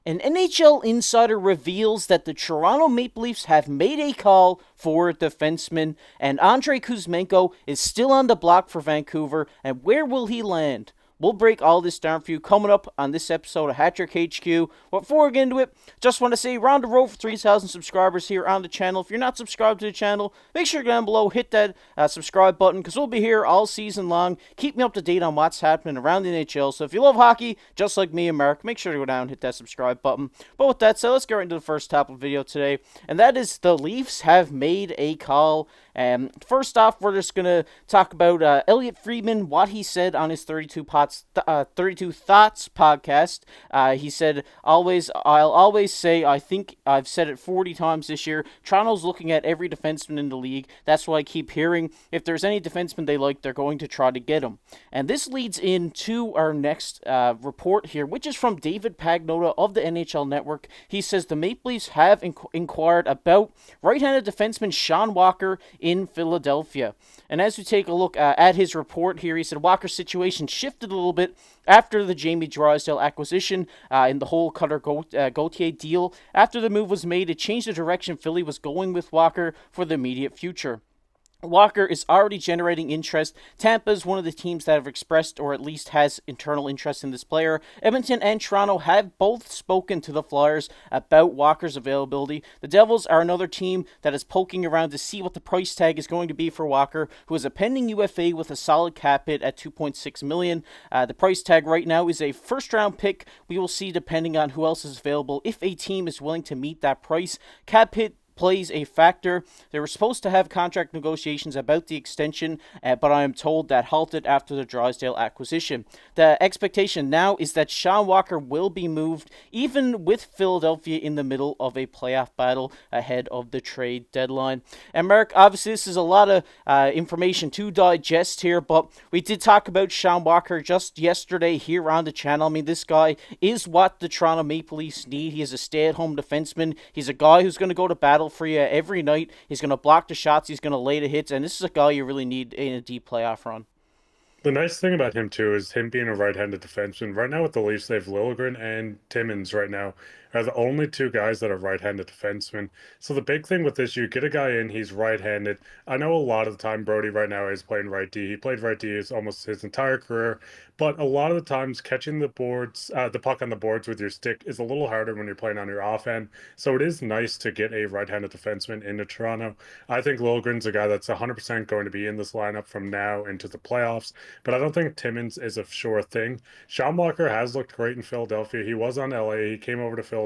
An NHL insider reveals that the Toronto Maple Leafs have made a call for a defenseman, and Andrei Kuzmenko is still on the block for Vancouver, and where will he land? We'll break all this down for you coming up on this episode of Hat Trick HQ. But before we get into it, just want to say we're on the road for 3,000 subscribers here on the channel. If you're not subscribed to the channel, make sure down below hit that subscribe button because we'll be here all season long. Keep me up to date on what's happening around the NHL. So if you love hockey, just like me and Mark, make sure to go down and hit that subscribe button. But with that said, let's get right into the first topic of the video today, and that is the Leafs have made a call. First off, we're just going to talk about Elliot Friedman, what he said on his 32 Thoughts podcast. He said, I'll always say, I think I've said it 40 times this year, Toronto's looking at every defenseman in the league. That's what I keep hearing. If there's any defenseman they like, they're going to try to get him. And this leads into our next report here, which is from David Pagnotta of the NHL Network. He says the Maple Leafs have inquired about right-handed defenseman Sean Walker in Philadelphia. And as we take a look at his report here, he said Walker's situation shifted a little bit after the Jamie Drysdale acquisition in the whole Cutter Gauthier deal. After the move was made, it changed the direction Philly was going with Walker for the immediate future. Walker is already generating interest. Tampa is one of the teams that have expressed or at least has internal interest in this player. Edmonton and Toronto have both spoken to the Flyers about Walker's availability. The Devils are another team that is poking around to see what the price tag is going to be for Walker, who is a pending UFA with a solid cap hit at $2.6 million. The price tag right now is a first-round pick. We will see depending on who else is available if a team is willing to meet that price. Cap hit plays a factor. They were supposed to have contract negotiations about the extension, but I am told that halted after the Drysdale acquisition. The expectation now is that Sean Walker will be moved, even with Philadelphia in the middle of a playoff battle ahead of the trade deadline. And Mark, obviously this is a lot of information to digest here, but we did talk about Sean Walker just yesterday here on the channel. I mean, this guy is what the Toronto Maple Leafs need. He is a stay-at-home defenseman. He's a guy who's going to go to battle for you every night. He's going to block the shots. He's going to lay the hits. And this is a guy you really need in a deep playoff run. The nice thing about him too is him being a right-handed defenseman. Right now with the Leafs, they have Liljegren and Timmins right now are the only two guys that are right-handed defensemen. So the big thing with this, you get a guy in, he's right-handed. I know a lot of the time Brody right now is playing right D. He played right D his almost his entire career, but a lot of the times catching the puck on the boards with your stick is a little harder when you're playing on your offhand. So it is nice to get a right-handed defenseman into Toronto. I think Liljegren's a guy that's 100% going to be in this lineup from now into the playoffs. But I don't think Timmins is a sure thing. Sean Walker has looked great in Philadelphia. He was on LA. He came over to Philadelphia.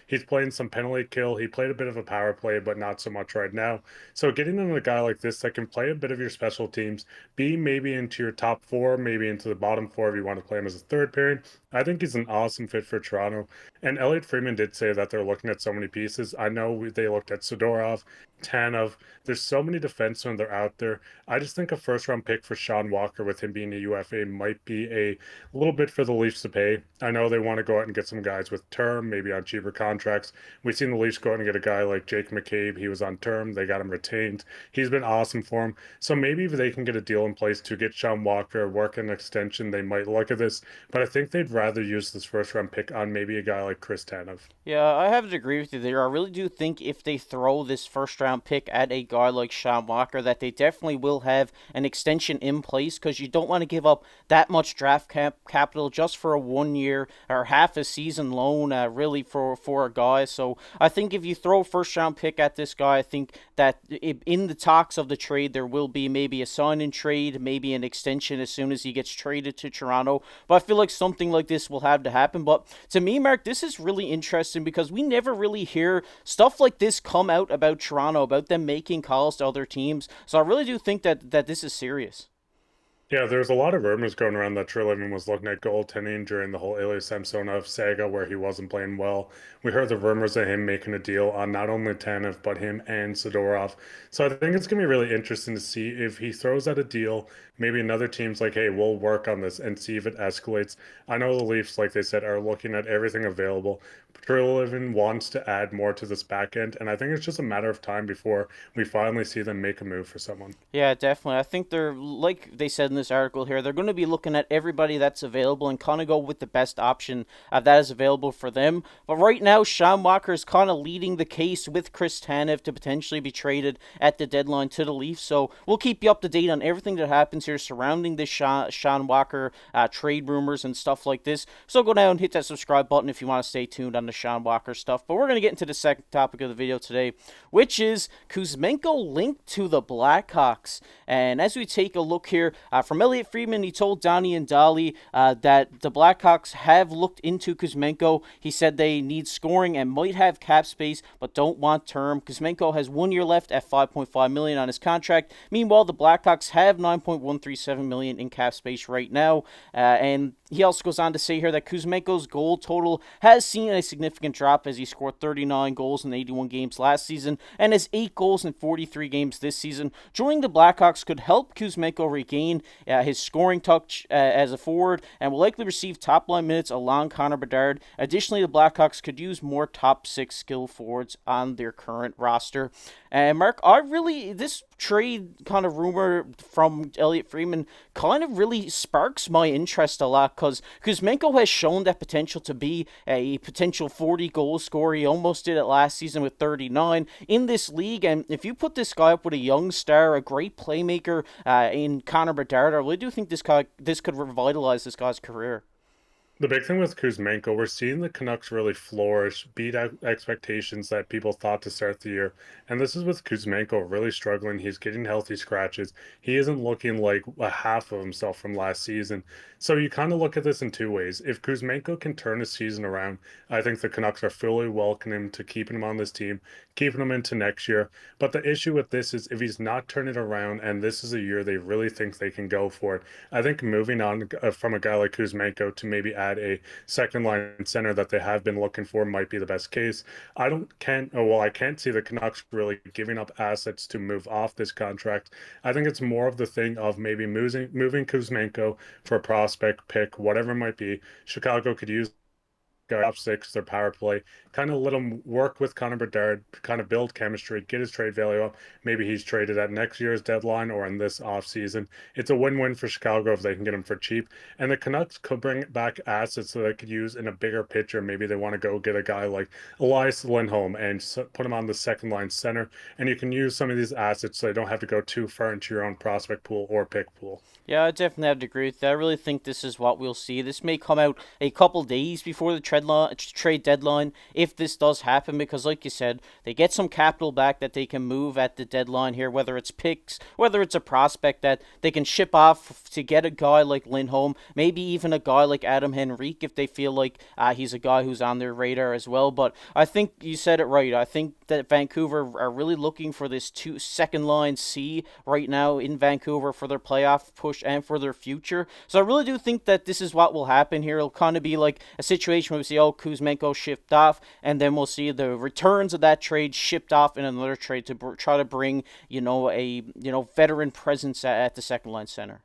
He's playing some penalty kill. He played a bit of a power play, but not so much right now. So getting in a guy like this that can play a bit of your special teams, be maybe into your top four, maybe into the bottom four if you want to play him as a third pairing, I think he's an awesome fit for Toronto. And Elliot Freeman did say that they're looking at so many pieces. I know they looked at Sidorov, Tanev. There's so many defensemen that are out there. I just think a first round pick for Sean Walker with him being a UFA might be a little bit for the Leafs to pay. I know they want to go out and get some guys with term, maybe on cheaper contracts. We've seen the Leafs go out and get a guy like Jake McCabe. He was on term. They got him retained. He's been awesome for him. So maybe if they can get a deal in place to get Sean Walker, work an extension, they might look at this. But I think they'd rather use this first round pick on maybe a guy like Chris Tanev. Yeah, I have to agree with you there. I really do think if they throw this first round pick at a guy like Sean Walker, that they definitely will have an extension in place because you don't want to give up that much draft capital just for a 1 year or half a season loan, really for a guy. So I think if you throw a first round pick at this guy, I think that in the talks of the trade there will be maybe a sign in trade, maybe an extension as soon as he gets traded to Toronto. But I feel like something like this will have to happen. But to me, Mark, this is really interesting because we never really hear stuff like this come out about Toronto, about them making calls to other teams. So I really do think that this is serious. Yeah, there's a lot of rumors going around that Treliving was looking at goaltending during the whole Ilya Samsonov saga where he wasn't playing well. We heard the rumors of him making a deal on not only Tanev, but him and Sidorov. So I think it's going to be really interesting to see if he throws out a deal. Maybe another team's like, hey, we'll work on this and see if it escalates. I know the Leafs, like they said, are looking at everything available. Treliving wants to add more to this back end, and I think it's just a matter of time before we finally see them make a move for someone. Yeah, definitely. I think they're, like they said in this article here, they're going to be looking at everybody that's available and kind of go with the best option that is available for them. But right now, Sean Walker is kind of leading the case with Chris Tanev to potentially be traded at the deadline to the Leafs. So we'll keep you up to date on everything that happens here surrounding this Sean Walker trade rumors and stuff like this. So go down and hit that subscribe button if you want to stay tuned on the Sean Walker stuff. But we're going to get into the second topic of the video today, which is Kuzmenko linked to the Blackhawks. And as we take a look here, from Elliot Friedman, he told Donnie and Dolly that the Blackhawks have looked into Kuzmenko. He said they need scoring and might have cap space, but don't want term. Kuzmenko has 1 year left at $5.5 million on his contract. Meanwhile, the Blackhawks have $9.137 million in cap space right now. And he also goes on to say here that Kuzmenko's goal total has seen a significant drop as he scored 39 goals in 81 games last season and has 8 goals in 43 games this season. Joining the Blackhawks could help Kuzmenko regain his scoring touch as a forward and will likely receive top-line minutes along Connor Bedard. Additionally, the Blackhawks could use more top-6 skill forwards on their current roster. And Mark, this trade kind of rumor from Elliot Friedman kind of really sparks my interest a lot because Kuzmenko has shown that potential to be a potential 40 goal scorer. He almost did it last season with 39 in this league. And if you put this guy up with a young star, a great playmaker in Connor Bedard, I really do think this could revitalize this guy's career. The big thing with Kuzmenko, we're seeing the Canucks really flourish, beat out expectations that people thought to start the year. And this is with Kuzmenko really struggling. He's getting healthy scratches. He isn't looking like a half of himself from last season. So you kind of look at this in two ways. If Kuzmenko can turn his season around, I think the Canucks are fully welcoming him to keeping him on this team, keeping him into next year. But the issue with this is if he's not turning it around and this is a year they really think they can go for it, I think moving on from a guy like Kuzmenko to maybe add a second line center that they have been looking for might be the best case. I can't see the Canucks really giving up assets to move off this contract. I think it's more of the thing of maybe moving Kuzmenko for a prospect pick, whatever it might be. Chicago could use top 6, their power play, kind of let him work with Connor Bedard, kind of build chemistry, get his trade value up. Maybe he's traded at next year's deadline or in this offseason. It's a win-win for Chicago if they can get him for cheap. And the Canucks could bring back assets that they could use in a bigger picture. Maybe they want to go get a guy like Elias Lindholm and put him on the second line center. And you can use some of these assets so they don't have to go too far into your own prospect pool or pick pool. Yeah, I definitely have to agree with that. I really think this is what we'll see. This may come out a couple days before the trade deadline if this does happen because, like you said, they get some capital back that they can move at the deadline here, whether it's picks, whether it's a prospect that they can ship off to get a guy like Lindholm, maybe even a guy like Adam Henrique if they feel like he's a guy who's on their radar as well. But I think you said it right. I think that Vancouver are really looking for this second line C right now in Vancouver for their playoff push and for their future. So I really do think that this is what will happen here. It'll kind of be like a situation where we see, Kuzmenko shipped off, and then we'll see the returns of that trade shipped off in another trade to try to bring, a veteran presence at the second line center.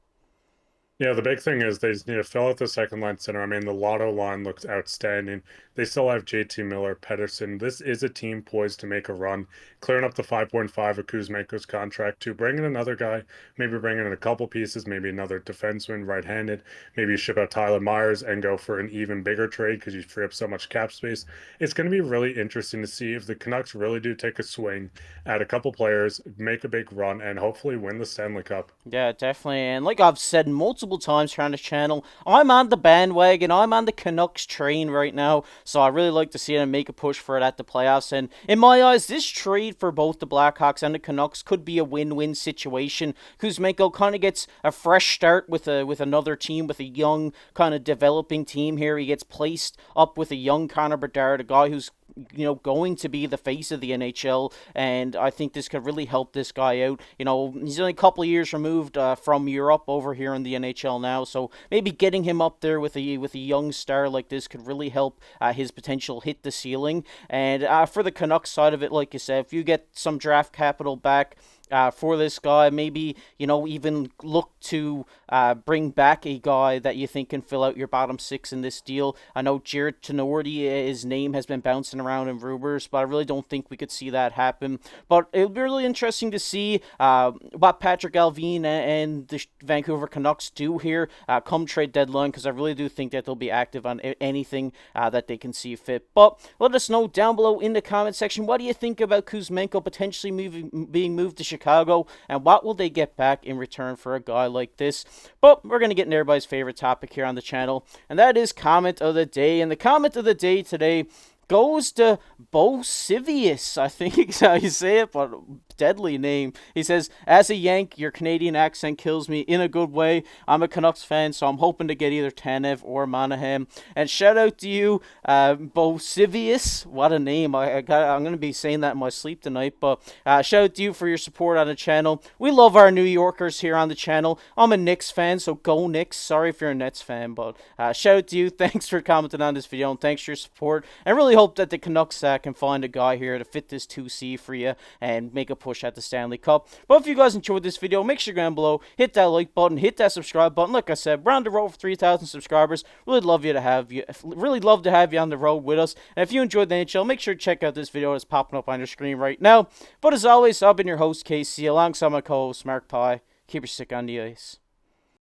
Yeah, the big thing is they just need to fill out the second line center. I mean, the Lotto line looks outstanding. They still have JT Miller, Pedersen. This is a team poised to make a run, clearing up the 5.5 of Kuzmenko's contract to bring in another guy, maybe bring in a couple pieces, maybe another defenseman, right-handed. Maybe you ship out Tyler Myers and go for an even bigger trade because you free up so much cap space. It's going to be really interesting to see if the Canucks really do take a swing at a couple players, make a big run, and hopefully win the Stanley Cup. Yeah, definitely. And like I've said multiple times here on this channel, I'm on the bandwagon. I'm on the Canucks train right now. So I really like to see them make a push for it at the playoffs. And in my eyes, this trade for both the Blackhawks and the Canucks could be a win-win situation. Kuzmenko kind of gets a fresh start with another team, with a young kind of developing team here. He gets placed up with a young Connor Bedard, a guy who's going to be the face of the NHL, and I think this could really help this guy out. He's only a couple of years removed from Europe over here in the NHL now, so maybe getting him up there with a young star like this could really help his potential hit the ceiling. And for the Canucks side of it, like you said, if you get some draft capital back, for this guy. Maybe, even look to bring back a guy that you think can fill out your bottom six in this deal. I know Jared Tenorti, his name has been bouncing around in rumors, but I really don't think we could see that happen. But it'll be really interesting to see what Patrick Allvin and the Vancouver Canucks do here come trade deadline, because I really do think that they'll be active on anything that they can see fit. But let us know down below in the comment section, what do you think about Kuzmenko potentially being moved to Chicago, and what will they get back in return for a guy like this? But we're going to get into everybody's favorite topic here on the channel, and that is comment of the day. And the comment of the day today goes to Bosivius, I think is how you say it, but deadly name. He says, as a Yank, your Canadian accent kills me in a good way. I'm a Canucks fan, so I'm hoping to get either Tanev or Monahan. And shout out to you, Bosivius. What a name. I'm going to be saying that in my sleep tonight, but shout out to you for your support on the channel. We love our New Yorkers here on the channel. I'm a Knicks fan, so go Knicks. Sorry if you're a Nets fan, but shout out to you. Thanks for commenting on this video, and thanks for your support. I really hope that the Canucks can find a guy here to fit this 2C for you and make a push at the Stanley Cup. But if you guys enjoyed this video, make sure you go down below, hit that like button, hit that subscribe button. Like I said, we're on the road for 3,000 subscribers. Really love to have you on the road with us. And if you enjoyed the NHL, make sure to check out this video that's popping up on your screen right now. But as always, I've been your host KC, alongside my co-host Mark Pye. Keep your stick on the ice.